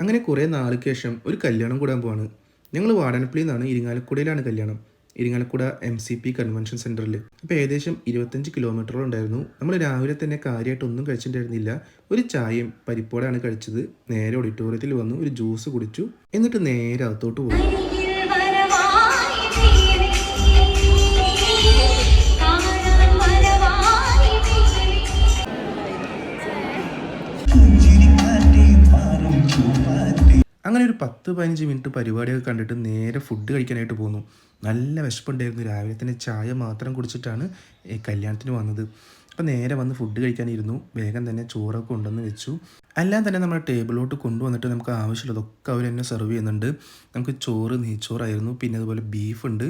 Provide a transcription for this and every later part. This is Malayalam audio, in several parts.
അങ്ങനെ കുറേ നാൾക്ക് ശേഷം ഒരു കല്യാണം കൂടാൻ പോവാണ്. ഞങ്ങൾ വാടാനപ്പള്ളിയിൽ നിന്നാണ്, ഇരിങ്ങാലക്കുടയിലാണ് കല്യാണം. ഇരിങ്ങാലക്കുട MCP കൺവെൻഷൻ സെൻറ്ററിൽ. അപ്പോൾ ഏകദേശം 25 കിലോമീറ്ററോളം ഉണ്ടായിരുന്നു. നമ്മൾ രാവിലെ തന്നെ കാര്യമായിട്ടൊന്നും കഴിച്ചിട്ടുണ്ടായിരുന്നില്ല. ഒരു ചായയും പരിപ്പോടാണ് കഴിച്ചത്. നേരെ ഓഡിറ്റോറിയത്തിൽ വന്നു ഒരു ജ്യൂസ് കുടിച്ചു. എന്നിട്ട് നേരെ അകത്തോട്ട് പോയി. അങ്ങനെ ഒരു 10-15 മിനിറ്റ് പരിപാടിയൊക്കെ കണ്ടിട്ട് നേരെ ഫുഡ് കഴിക്കാനായിട്ട് പോന്നു. നല്ല വിശപ്പുണ്ടായിരുന്നു. രാവിലെ തന്നെ ചായ മാത്രം കുടിച്ചിട്ടാണ് ഈ കല്യാണത്തിന് വന്നത്. അപ്പോൾ നേരെ വന്ന് ഫുഡ് കഴിക്കാനിരുന്നു. വേഗം തന്നെ ചോറൊക്കെ കൊണ്ടുവന്ന് വെച്ചു. എല്ലാം തന്നെ നമ്മുടെ ടേബിളിലോട്ട് കൊണ്ടുവന്നിട്ട് നമുക്ക് ആവശ്യമുള്ളതൊക്കെ അവർ തന്നെ സെർവ് ചെയ്യുന്നുണ്ട്. നമുക്ക് ചോറ് നെയ്ച്ചോറായിരുന്നു, പിന്നെ അതുപോലെ ബീഫുണ്ട്,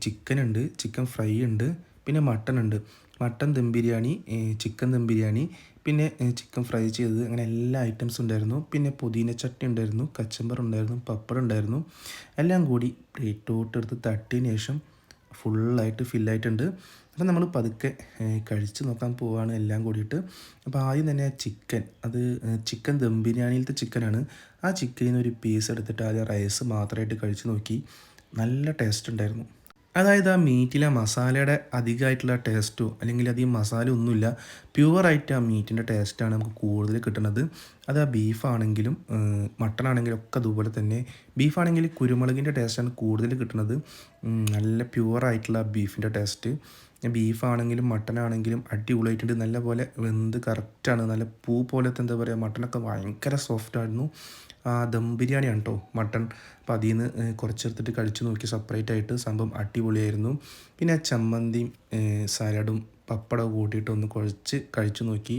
ചിക്കനുണ്ട്, ചിക്കൻ ഫ്രൈ ഉണ്ട്, പിന്നെ മട്ടൺ ഉണ്ട്. മട്ടൺ ദം ബിരിയാണി, ചിക്കൻ ദം ബിരിയാണി, പിന്നെ ചിക്കൻ ഫ്രൈ ചെയ്തത്, അങ്ങനെ എല്ലാ ഐറ്റംസും ഉണ്ടായിരുന്നു. പിന്നെ പുതിന ചട്നി ഉണ്ടായിരുന്നു, കച്ചമ്പർ ഉണ്ടായിരുന്നു, പപ്പടം ഉണ്ടായിരുന്നു. എല്ലാം കൂടി പ്ലേറ്റോട്ടെടുത്ത് തട്ടിയതിന് ശേഷം ഫുള്ളായിട്ട് ഫില്ലായിട്ടുണ്ട്. അപ്പോൾ നമ്മൾ പതുക്കെ കഴിച്ച് നോക്കാൻ പോവുകയാണ് എല്ലാം കൂടിയിട്ട്. അപ്പോൾ ആദ്യം തന്നെ ചിക്കൻ, അത് ചിക്കൻ ദം ബിരിയാണിയിലത്തെ ചിക്കനാണ്. ആ ചിക്കനിൽ നിന്ന് ഒരു പീസ് എടുത്തിട്ട് ആദ്യം റൈസ് മാത്രമായിട്ട് കഴിച്ച് നോക്കി. നല്ല ടേസ്റ്റ് ഉണ്ടായിരുന്നു. അതായത് ആ മീറ്റിലെ മസാലയുടെ അധികമായിട്ടുള്ള ടേസ്റ്റോ അല്ലെങ്കിൽ അധികം മസാല ഒന്നുമില്ല, പ്യുവറായിട്ട് ആ മീറ്റിൻ്റെ ടേസ്റ്റാണ് നമുക്ക് കൂടുതൽ കിട്ടുന്നത്. അത് ആ ബീഫാണെങ്കിലും മട്ടൺ ആണെങ്കിലും ഒക്കെ അതുപോലെ തന്നെ. ബീഫാണെങ്കിൽ കുരുമുളകിൻ്റെ ടേസ്റ്റാണ് കൂടുതൽ കിട്ടുന്നത്. നല്ല പ്യുവറായിട്ടുള്ള ബീഫിൻ്റെ ടേസ്റ്റ്. ബീഫാണെങ്കിലും മട്ടനാണെങ്കിലും അടിപൊളിയായിട്ടുണ്ട്. നല്ല പോലെ വെന്ത് കറക്റ്റാണ്. നല്ല പൂ പോലത്തെ എന്താ പറയുക, മട്ടനൊക്കെ ഭയങ്കര സോഫ്റ്റായിരുന്നു. ദം ബിരിയാണിയാണ് കേട്ടോ മട്ടൺ. അപ്പോൾ അതിൽ നിന്ന് കുറച്ചെടുത്തിട്ട് കഴിച്ച് നോക്കി സെപ്പറേറ്റ് ആയിട്ട്. സംഭവം അടിപൊളിയായിരുന്നു. പിന്നെ ചമ്മന്തിയും സാലഡും പപ്പടവും കൂട്ടിയിട്ട് ഒന്ന് കുഴച്ച് കഴിച്ചു നോക്കി.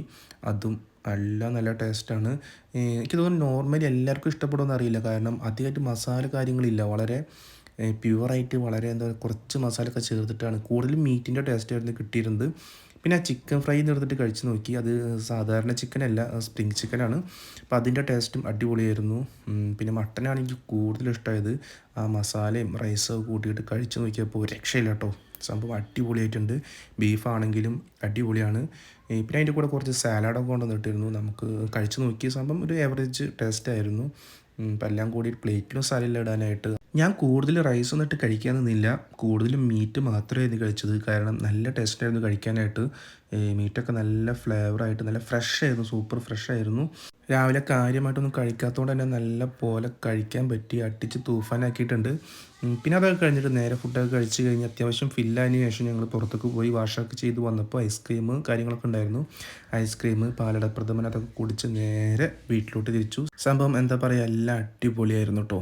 അതും എല്ലാം നല്ല ടേസ്റ്റാണ്. എനിക്ക് തോന്നുന്നു നോർമലി എല്ലാവർക്കും ഇഷ്ടപ്പെടുമെന്ന് അറിയില്ല, കാരണം അധികമായിട്ട് മസാല കാര്യങ്ങളില്ല. വളരെ പ്യുവറായിട്ട് വളരെ എന്താ കുറച്ച് മസാലയൊക്കെ ചേർത്തിട്ടാണ്. കൂടുതലും മീറ്റിൻ്റെ ടേസ്റ്റായിരുന്നു കിട്ടിയിരുന്നത്. പിന്നെ ആ ചിക്കൻ ഫ്രൈ എടുത്തിട്ട് കഴിച്ച് നോക്കി. അത് സാധാരണ ചിക്കനല്ല, സ്പ്രിങ് ചിക്കനാണ്. അപ്പോൾ അതിൻ്റെ ടേസ്റ്റും അടിപൊളിയായിരുന്നു. പിന്നെ മട്ടനാണ് എനിക്ക് കൂടുതൽ ഇഷ്ടമായത്. ആ മസാലയും റൈസും കൂട്ടിയിട്ട് കഴിച്ച് നോക്കിയപ്പോൾ ഒരു രക്ഷയില്ല കേട്ടോ. സംഭവം അടിപൊളിയായിട്ടുണ്ട്. ബീഫാണെങ്കിലും അടിപൊളിയാണ്. പിന്നെ അതിൻ്റെ കൂടെ കുറച്ച് സാലഡൊക്കെ കൊണ്ടുവന്നിട്ടിരുന്നു. നമുക്ക് കഴിച്ച് നോക്കിയ സംഭവം ഒരു ആവറേജ് ടേസ്റ്റായിരുന്നു. ഇപ്പം എല്ലാം കൂടി പ്ലേറ്റിലും സാലഡിൽ ഇടാനായിട്ട് ഞാൻ കൂടുതൽ റൈസ് ഒന്നിട്ട് കഴിക്കാൻ നിന്നില്ല. കൂടുതലും മീറ്റ് മാത്രമായിരുന്നു കഴിച്ചത്. കാരണം നല്ല ടേസ്റ്റായിരുന്നു കഴിക്കാനായിട്ട്. മീറ്റൊക്കെ നല്ല ഫ്ലേവറായിട്ട് നല്ല ഫ്രഷ് ആയിരുന്നു, സൂപ്പർ ഫ്രഷ് ആയിരുന്നു. രാവിലെ കാര്യമായിട്ടൊന്നും കഴിക്കാത്തതുകൊണ്ട് തന്നെ നല്ല പോലെ കഴിക്കാൻ പറ്റി. അടിച്ച് തൂഫാനാക്കിയിട്ടുണ്ട്. പിന്നെ അതൊക്കെ കഴിഞ്ഞിട്ട് നേരെ ഫുഡൊക്കെ കഴിച്ച് കഴിഞ്ഞ് അത്യാവശ്യം ഫില്ലായതിനു ശേഷം ഞങ്ങൾ പുറത്തേക്ക് പോയി വാഷൊക്കെ ചെയ്ത് വന്നപ്പോൾ ഐസ്ക്രീം കാര്യങ്ങളൊക്കെ ഉണ്ടായിരുന്നു. ഐസ്ക്രീം, പാലട പ്രഥമൻ അതൊക്കെ കുടിച്ച് നേരെ വീട്ടിലോട്ട് തിരിച്ചു. സംഭവം എന്താ പറയുക, എല്ലാം അടിപൊളിയായിരുന്നു കേട്ടോ.